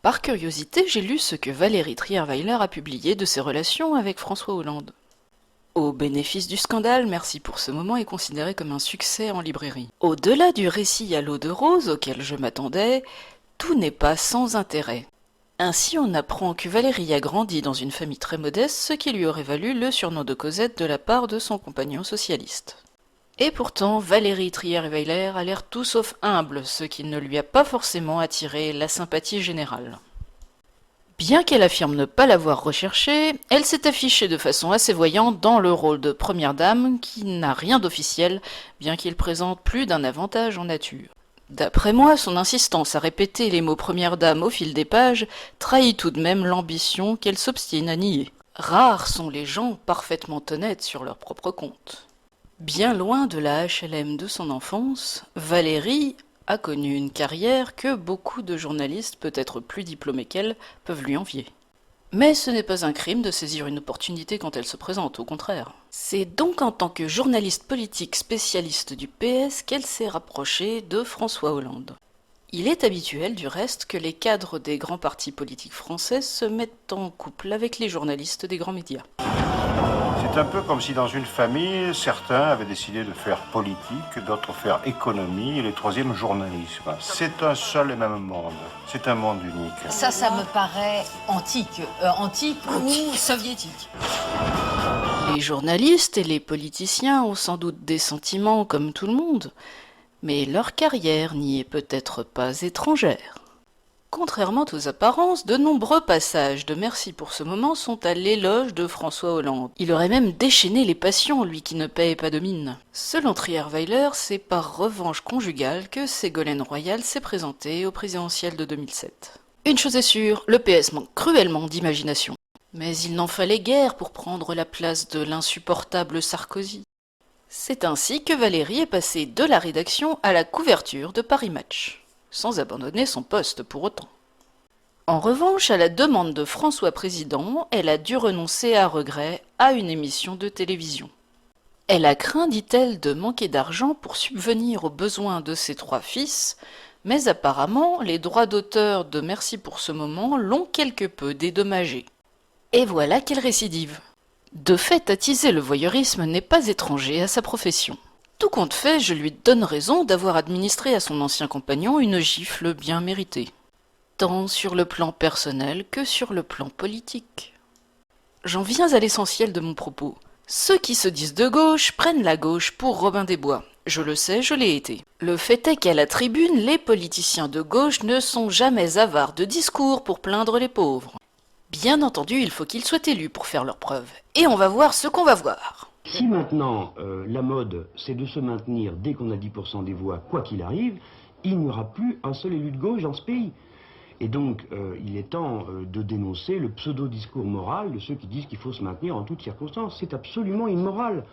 Par curiosité, j'ai lu ce que Valérie Trierweiler a publié de ses relations avec François Hollande. Au bénéfice du scandale, Merci pour ce moment est considéré comme un succès en librairie. Au-delà du récit à l'eau de rose auquel je m'attendais, tout n'est pas sans intérêt. Ainsi, on apprend que Valérie a grandi dans une famille très modeste, ce qui lui aurait valu le surnom de Cosette de la part de son compagnon socialiste. Et pourtant, Valérie Trierweiler a l'air tout sauf humble, ce qui ne lui a pas forcément attiré la sympathie générale. Bien qu'elle affirme ne pas l'avoir recherché, elle s'est affichée de façon assez voyante dans le rôle de première dame qui n'a rien d'officiel, bien qu'il présente plus d'un avantage en nature. D'après moi, son insistance à répéter les mots première dame au fil des pages trahit tout de même l'ambition qu'elle s'obstine à nier. Rares sont les gens parfaitement honnêtes sur leur propre compte. Bien loin de la HLM de son enfance, Valérie a connu une carrière que beaucoup de journalistes, peut-être plus diplômés qu'elle, peuvent lui envier. Mais ce n'est pas un crime de saisir une opportunité quand elle se présente, au contraire. C'est donc en tant que journaliste politique spécialiste du PS qu'elle s'est rapprochée de François Hollande. Il est habituel du reste que les cadres des grands partis politiques français se mettent en couple avec les journalistes des grands médias. C'est un peu comme si dans une famille, certains avaient décidé de faire politique, d'autres faire économie et les troisièmes journalisme. C'est un seul et même monde. C'est un monde unique. Ça me paraît antique ou soviétique. Les journalistes et les politiciens ont sans doute des sentiments comme tout le monde, mais leur carrière n'y est peut-être pas étrangère. Contrairement aux apparences, de nombreux passages de Merci pour ce moment sont à l'éloge de François Hollande. Il aurait même déchaîné les passions, lui qui ne paye pas de mine. Selon Trierweiler, c'est par revanche conjugale que Ségolène Royal s'est présentée au présidentiel de 2007. Une chose est sûre, le PS manque cruellement d'imagination. Mais il n'en fallait guère pour prendre la place de l'insupportable Sarkozy. C'est ainsi que Valérie est passée de la rédaction à la couverture de Paris Match, sans abandonner son poste pour autant. En revanche, à la demande de François Président, elle a dû renoncer à regret à une émission de télévision. Elle a craint, dit-elle, de manquer d'argent pour subvenir aux besoins de ses 3 fils, mais apparemment, les droits d'auteur de Merci pour ce moment l'ont quelque peu dédommagée. Et voilà qu'elle récidive. De fait, attiser le voyeurisme n'est pas étranger à sa profession. Tout compte fait, je lui donne raison d'avoir administré à son ancien compagnon une gifle bien méritée, tant sur le plan personnel que sur le plan politique. J'en viens à l'essentiel de mon propos. Ceux qui se disent de gauche prennent la gauche pour Robin des Bois. Je le sais, je l'ai été. Le fait est qu'à la tribune, les politiciens de gauche ne sont jamais avares de discours pour plaindre les pauvres. Bien entendu, il faut qu'ils soient élus pour faire leurs preuves. Et on va voir ce qu'on va voir. Si maintenant la mode c'est de se maintenir dès qu'on a 10% des voix, quoi qu'il arrive, il n'y aura plus un seul élu de gauche dans ce pays. Et donc il est temps de dénoncer le pseudo-discours moral de ceux qui disent qu'il faut se maintenir en toutes circonstances. C'est absolument immoral,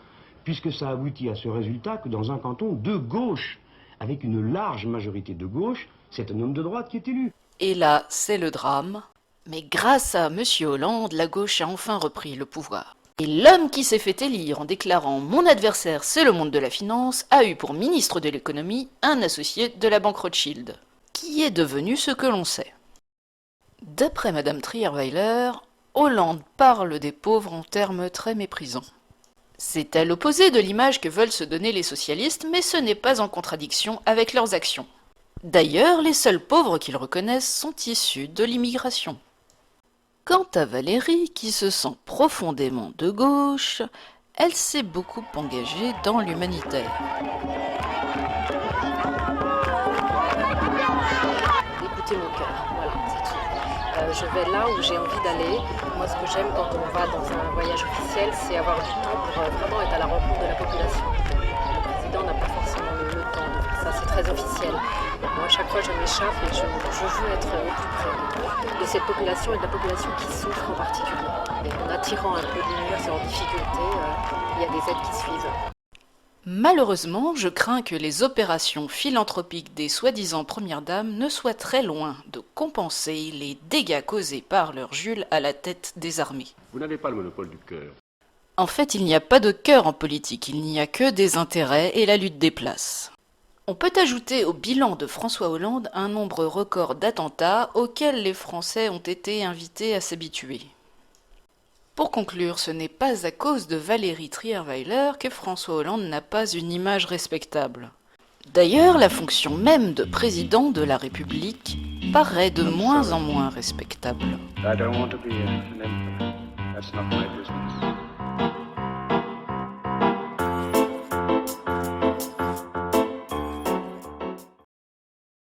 puisque ça aboutit à ce résultat que dans un canton de gauche, avec une large majorité de gauche, c'est un homme de droite qui est élu. Et là, c'est le drame. Mais grâce à M. Hollande, la gauche a enfin repris le pouvoir. Et l'homme qui s'est fait élire en déclarant « Mon adversaire, c'est le monde de la finance » a eu pour ministre de l'économie un associé de la banque Rothschild, qui est devenu ce que l'on sait. D'après Madame Trierweiler, Hollande parle des pauvres en termes très méprisants. C'est à l'opposé de l'image que veulent se donner les socialistes, mais ce n'est pas en contradiction avec leurs actions. D'ailleurs, les seuls pauvres qu'ils reconnaissent sont issus de l'immigration. Quant à Valérie, qui se sent profondément de gauche, elle s'est beaucoup engagée dans l'humanitaire. Écoutez mon cœur, voilà, c'est tout. Je vais là où j'ai envie d'aller. Moi, ce que j'aime quand on va dans un voyage officiel, c'est avoir du temps pour vraiment être à la rencontre de la population. Le président n'a pas forcément le temps de faire ça, c'est très officiel. Moi, à chaque fois, je m'échappe et je veux être au plus près de cette population et de la population qui souffre en particulier. Et en attirant un peu de lumière sur leurs difficultés, il y a des aides qui suivent. Malheureusement, je crains que les opérations philanthropiques des soi-disant premières dames ne soient très loin de compenser les dégâts causés par leur Jules à la tête des armées. Vous n'avez pas le monopole du cœur. En fait, il n'y a pas de cœur en politique, il n'y a que des intérêts et la lutte des places. On peut ajouter au bilan de François Hollande un nombre record d'attentats auxquels les Français ont été invités à s'habituer. Pour conclure, ce n'est pas à cause de Valérie Trierweiler que François Hollande n'a pas une image respectable. D'ailleurs, la fonction même de président de la République paraît de moins en moins respectable. I don't want to be an emperor. That's not my business.